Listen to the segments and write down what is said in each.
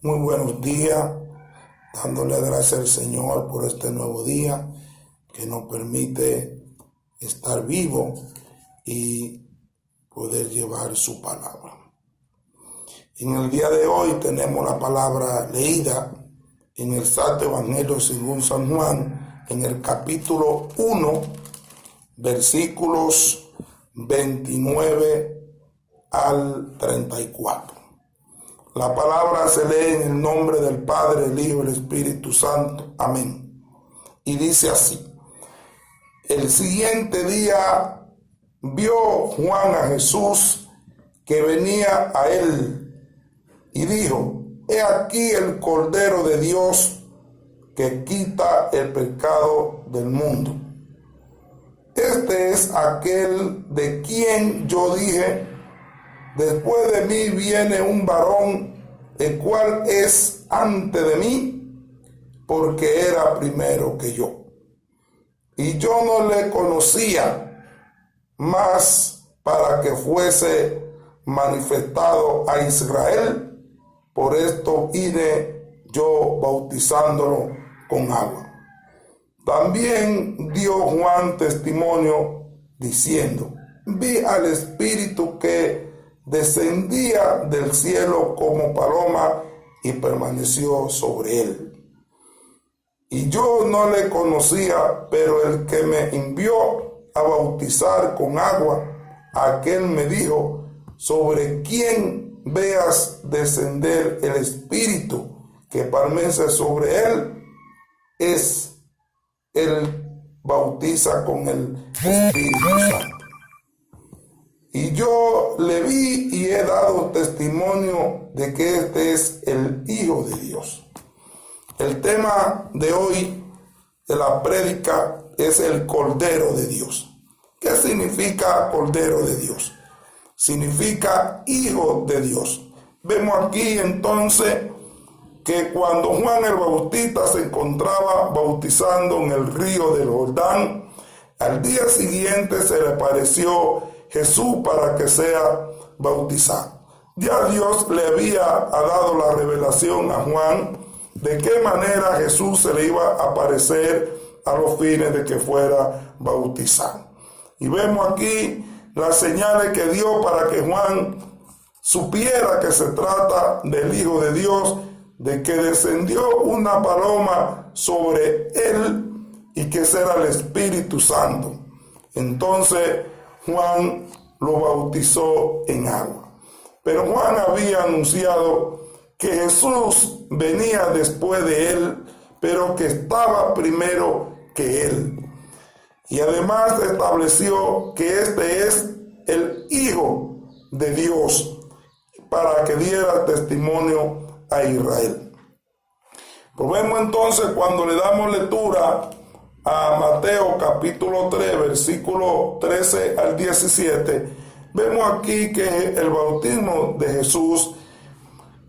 Muy buenos días, dándole gracias al Señor por este nuevo día que nos permite estar vivo y poder llevar su palabra. En el día de hoy tenemos la palabra leída en el Santo Evangelio según San Juan, en el capítulo 1, versículos 29 al 34. La palabra se lee en el nombre del Padre, el Hijo y el Espíritu Santo. Amén. Y dice así: el siguiente día vio Juan a Jesús que venía a él y dijo: he aquí el Cordero de Dios que quita el pecado del mundo. Este es aquel de quien yo dije: después de mí viene un varón, el cual es antes de mí, porque era primero que yo. Y yo no le conocía, mas para que fuese manifestado a Israel, por esto vine yo bautizándolo con agua. También dio Juan testimonio diciendo: vi al Espíritu que descendía del cielo como paloma y permaneció sobre él. Y yo no le conocía, pero el que me envió a bautizar con agua, aquel me dijo: sobre quien veas descender el Espíritu que permanece sobre él, es él bautiza con el Espíritu Santo. Y yo le vi y he dado testimonio de que este es el Hijo de Dios. El tema de hoy de la prédica es el Cordero de Dios. ¿Qué significa Cordero de Dios? Significa Hijo de Dios. Vemos aquí entonces que cuando Juan el Bautista se encontraba bautizando en el río del Jordán, al día siguiente se le apareció Jesús para que sea bautizado. Ya Dios le había dado la revelación a Juan de qué manera Jesús se le iba a aparecer a los fines de que fuera bautizado. Y vemos aquí las señales que dio para que Juan supiera que se trata del Hijo de Dios, de que descendió una paloma sobre él y que ese era el Espíritu Santo. Entonces Juan lo bautizó en agua. Pero Juan había anunciado que Jesús venía después de él, pero que estaba primero que él. Y además estableció que este es el Hijo de Dios, para que diera testimonio a Israel. Pues vemos entonces, cuando le damos lectura a Mateo capítulo 3, versículo 13 al 17, vemos aquí que el bautismo de Jesús,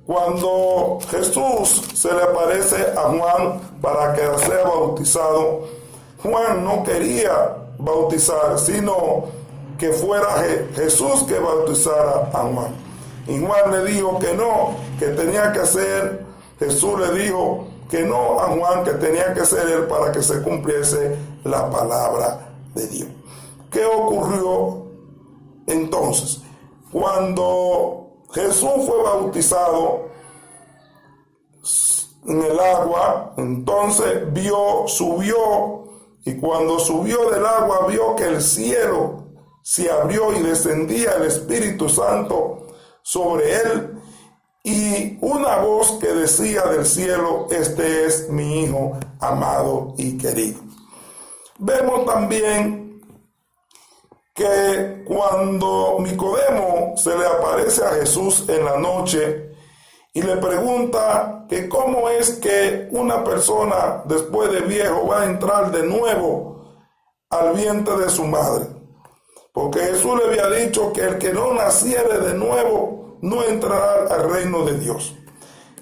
cuando Jesús se le aparece a Juan para que sea bautizado, Juan no quería bautizar, sino que fuera Jesús que bautizara a Juan. Y Juan le dijo que no, que tenía que ser, Jesús le dijo que no a Juan, que tenía que ser él para que se cumpliese la palabra de Dios. ¿Qué ocurrió entonces? Cuando Jesús fue bautizado en el agua, entonces subió, y cuando subió del agua vio que el cielo se abrió y descendía el Espíritu Santo sobre él, y una voz que decía del cielo: este es mi Hijo amado y querido. Vemos también que cuando Nicodemo se le aparece a Jesús en la noche y le pregunta que cómo es que una persona después de viejo va a entrar de nuevo al vientre de su madre, porque Jesús le había dicho que el que no naciere de nuevo no entrará al reino de Dios.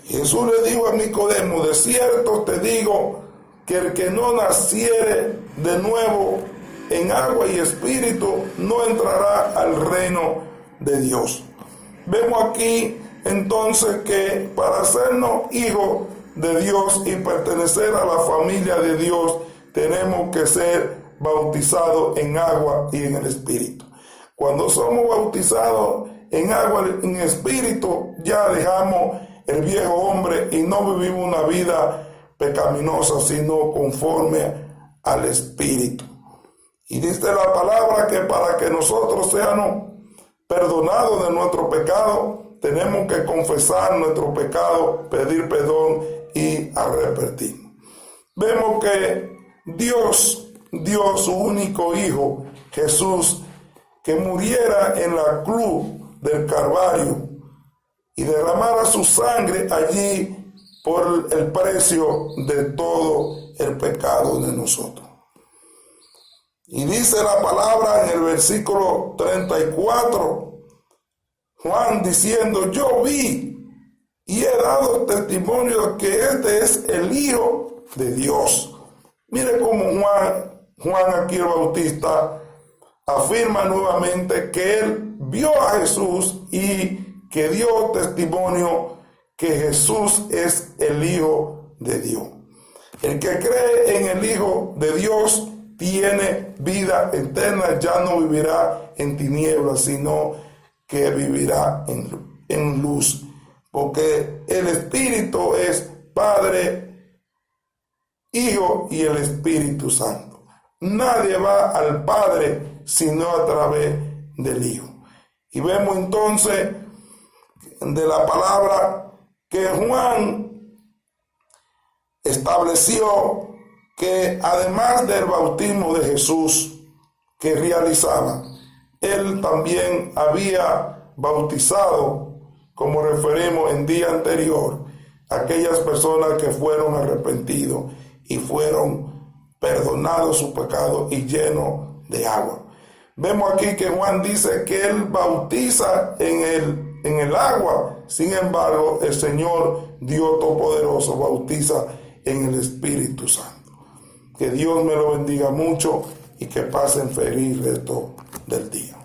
Jesús le dijo a Nicodemo: de cierto te digo que el que no naciere de nuevo en agua y espíritu no entrará al reino de Dios. Vemos aquí entonces que para hacernos hijos de Dios y pertenecer a la familia de Dios, tenemos que ser bautizados en agua y en el Espíritu. Cuando somos bautizados en agua y en espíritu, ya dejamos el viejo hombre y no vivimos una vida pecaminosa, sino conforme al Espíritu. Y dice la palabra que para que nosotros seamos perdonados de nuestro pecado, tenemos que confesar nuestro pecado, pedir perdón y arrepentirnos. Vemos que Dios dio su único Hijo, Jesús, que muriera en la cruz del Calvario y derramara su sangre allí por el precio de todo el pecado de nosotros. Y dice la palabra en el versículo 34, Juan diciendo: yo vi y he dado testimonio de que este es el Hijo de Dios. Mire cómo Juan aquí el Bautista afirma nuevamente que él vio a Jesús y que dio testimonio que Jesús es el Hijo de Dios. El que cree en el Hijo de Dios tiene vida eterna, ya no vivirá en tinieblas, sino que vivirá en luz, porque el Espíritu es Padre, Hijo y el Espíritu Santo. Nadie va al Padre sino a través del Hijo. Y vemos entonces de la palabra que Juan estableció que además del bautismo de Jesús que realizaba, él también había bautizado, como referimos en día anterior, aquellas personas que fueron arrepentidos y fueron perdonados sus pecados y llenos de agua. Vemos aquí que Juan dice que él bautiza en el agua, sin embargo el Señor Dios Todopoderoso bautiza en el Espíritu Santo. Que Dios me lo bendiga mucho y que pasen feliz resto del día.